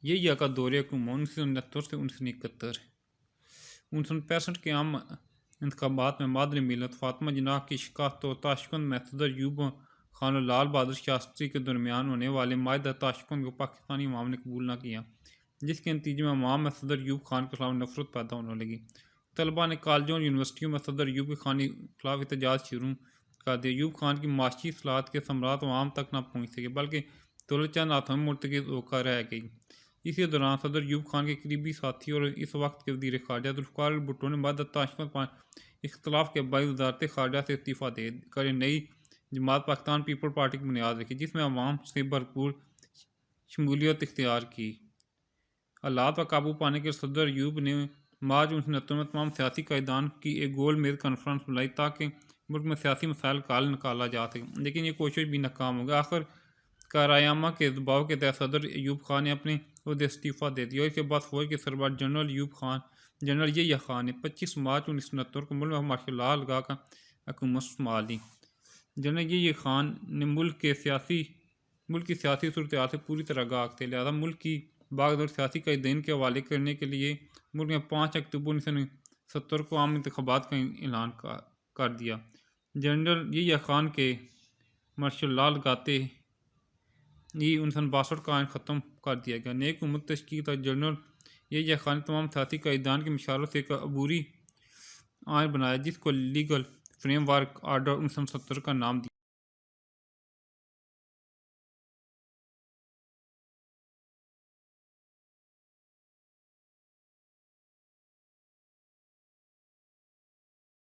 یہ کا دور حکومت 1969 سے 1971۔ 1965 کے عام انتخابات میں مادر ملت فاطمہ جناح کی شکست و تاشقند میں صدر ایوب خان اور لال بہادر شاستری کے درمیان ہونے والے معاہدہ تاشقند کو پاکستانی عوام نے قبول نہ کیا، جس کے نتیجے میں عوام میں صدر ایوب خان کے خلاف نفرت پیدا ہونے لگی۔ طلباء نے کالجوں اور یونیورسٹیوں میں صدر ایوب خان کے خلاف احتجاج شروع کر دیا۔ ایوب خان کی معاشی اصلاحات کے ثمرات عوام تک نہ پہنچ سکے بلکہ دولت چند ہاتھوں میں مرتکز ہو کر رہ گئی۔ اسی دوران صدر ایوب خان کے قریبی ساتھی اور اس وقت کے وزیر خارجہ ذوالفقار علی بھٹو نے معاہدہ تاشقند پر اختلاف کے باعث وزارت خارجہ سے استعفیٰ دے کر نئی جماعت پاکستان پیپل پارٹی کی بنیاد رکھی، جس میں عوام سے بھرپور شمولیت اختیار کی۔ حالات پر قابو پانے کے لیے صدر ایوب نے مارچ 1969 میں تمام سیاسی قائدین کی ایک گول میز کانفرنس بلائی تاکہ ملک میں سیاسی مسائل کا حل نکالا جا سکے، لیکن یہ کوشش بھی ناکام ہو گئی۔ آخر کار رائے کے دباؤ کے تحت صدر ایوب خان نے اپنے عہدے سے استعفیٰ دے دیا اور اس کے بعد فوج کے سربراہ جنرل یحییٰ خان نے 25 مارچ 1969 کو ملک میں مارشل لاء لگا کر حکومت سنبھال لی۔ جنرل یحییٰ خان نے ملک کی سیاسی صورتحال سے پوری طرح آگاہ تھے، لہٰذا ملک کی باغ دور سیاسی قائدین کے حوالے کرنے کے لیے ملک میں 5 اکتوبر 1970 کو عام انتخابات کا اعلان کر دیا۔ جنرل یحییٰ خان کے مارشل لاء لگاتے ہی 1962 کا آئین ختم کر دیا گیا۔ نئی حکومت تشکیل تک جنرل یحییٰ خان نے تمام سیاسی قائدین کی مشاورت سے ایک عبوری آئین بنایا جس کو لیگل فریم ورک آرڈر 1970 کا نام دیا۔